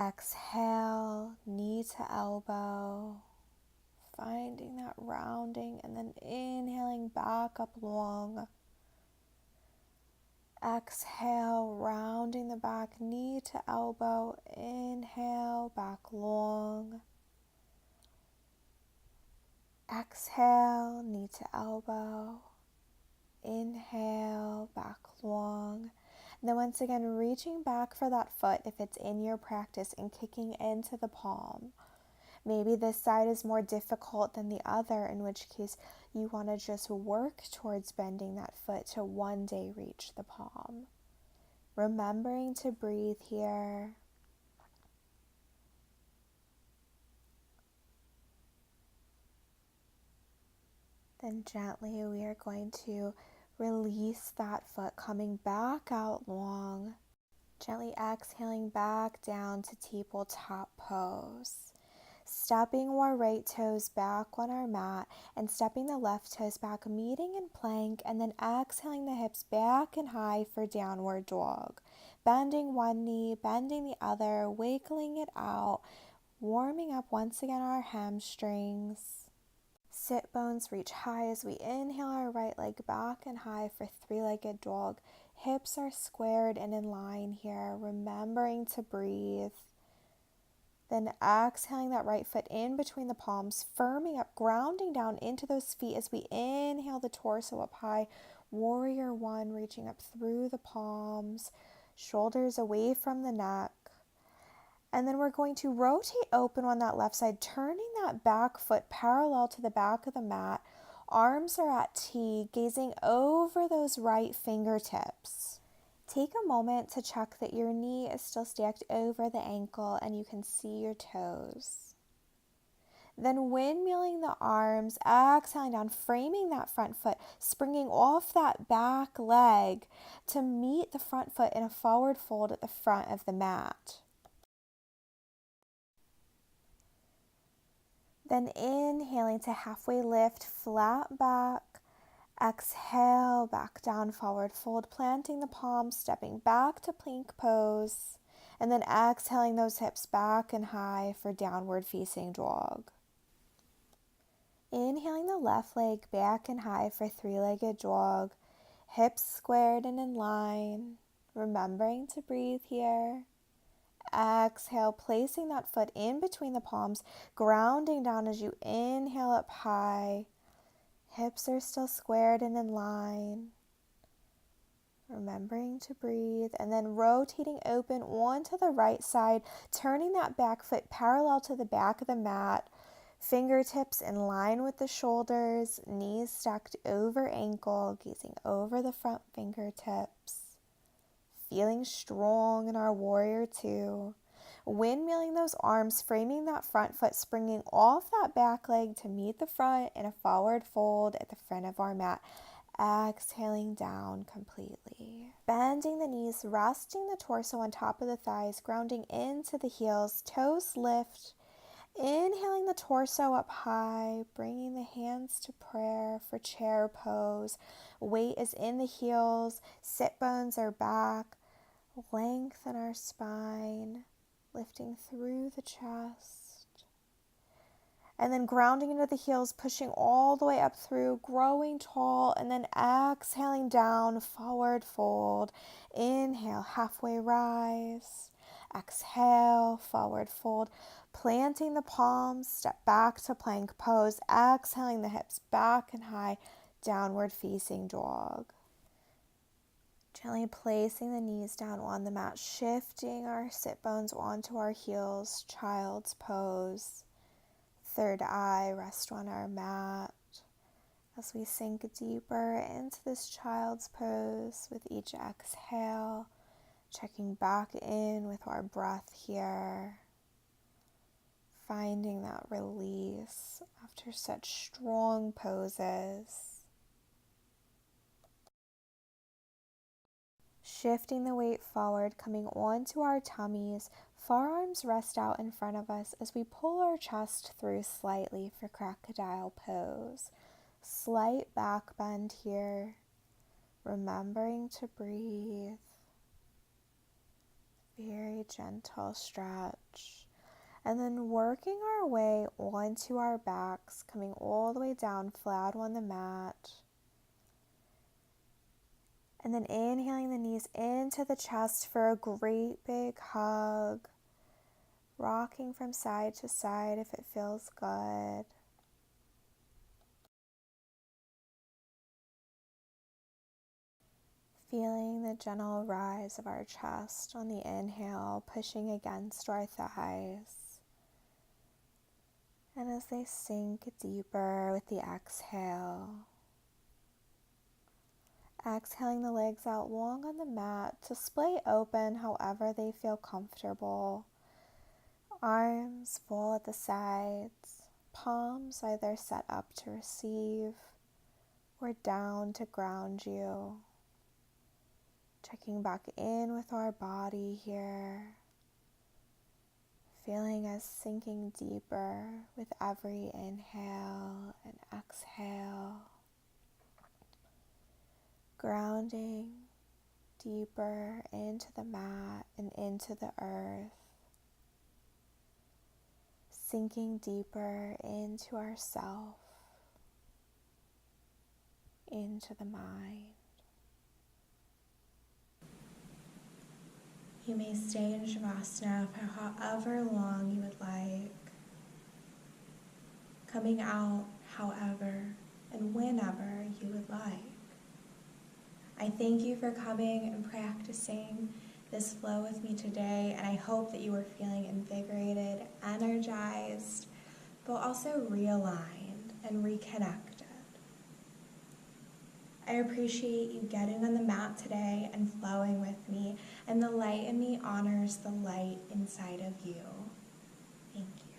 Exhale, knee to elbow, finding that rounding, and then inhaling back up long. Exhale, rounding the back, knee to elbow, inhale, back long. Exhale, knee to elbow, inhale, back long. And then once again, reaching back for that foot if it's in your practice and kicking into the palm. Maybe this side is more difficult than the other, in which case you want to just work towards bending that foot to one day reach the palm. Remembering to breathe here. Then gently we are going to release that foot, coming back out long. Gently exhaling back down to tabletop pose. Stepping our right toes back on our mat and stepping the left toes back, meeting in plank, and then exhaling the hips back and high for downward dog. Bending one knee, bending the other, wiggling it out, warming up once again our hamstrings. Sit bones reach high as we inhale our right leg back and high for three-legged dog. Hips are squared and in line here, remembering to breathe. Then exhaling that right foot in between the palms, firming up, grounding down into those feet as we inhale the torso up high. Warrior one, reaching up through the palms, shoulders away from the neck. And then we're going to rotate open on that left side, turning that back foot parallel to the back of the mat. Arms are at T, gazing over those right fingertips. Take a moment to check that your knee is still stacked over the ankle and you can see your toes. Then windmilling the arms, exhaling down, framing that front foot, springing off that back leg to meet the front foot in a forward fold at the front of the mat. Then inhaling to halfway lift, flat back. Exhale, back down, forward fold, planting the palms, stepping back to plank pose, and then exhaling those hips back and high for downward facing dog. Inhaling the left leg back and high for three-legged dog, hips squared and in line, remembering to breathe here. Exhale, placing that foot in between the palms, grounding down as you inhale up high. Hips are still squared and in line. Remembering to breathe, and then rotating open onto the right side, turning that back foot parallel to the back of the mat. Fingertips in line with the shoulders, knees stacked over ankle, gazing over the front fingertips. Feeling strong in our warrior two. Windmilling those arms, framing that front foot, springing off that back leg to meet the front in a forward fold at the front of our mat. Exhaling down completely. Bending the knees, resting the torso on top of the thighs, grounding into the heels, toes lift. Inhaling the torso up high, bringing the hands to prayer for chair pose. Weight is in the heels, sit bones are back. Lengthen our spine. Lifting through the chest. And then grounding into the heels, pushing all the way up through, growing tall, and then exhaling down, forward fold. Inhale, halfway rise. Exhale, forward fold. Planting the palms, step back to plank pose. Exhaling the hips back and high, downward facing dog. Gently placing the knees down on the mat, shifting our sit bones onto our heels, child's pose. Third eye, rest on our mat as we sink deeper into this child's pose with each exhale, checking back in with our breath here, finding that release after such strong poses. Shifting the weight forward, coming onto our tummies, forearms rest out in front of us as we pull our chest through slightly for crocodile pose. Slight back bend here, remembering to breathe. Very very gentle stretch. And then working our way onto our backs, coming all the way down flat on the mat. And then inhaling the knees into the chest for a great big hug. Rocking from side to side if it feels good. Feeling the gentle rise of our chest on the inhale, pushing against our thighs. And as they sink deeper with the exhale, exhaling the legs out long on the mat to splay open however they feel comfortable. Arms full at the sides, palms either set up to receive or down to ground you. Checking back in with our body here, feeling us sinking deeper with every inhale and exhale. Grounding deeper into the mat and into the earth. Sinking deeper into ourself, into the mind. You may stay in Shavasana for however long you would like, coming out however and whenever you would like. I thank you for coming and practicing this flow with me today, and I hope that you are feeling invigorated, energized, but also realigned and reconnected. I appreciate you getting on the mat today and flowing with me, and the light in me honors the light inside of you. Thank you.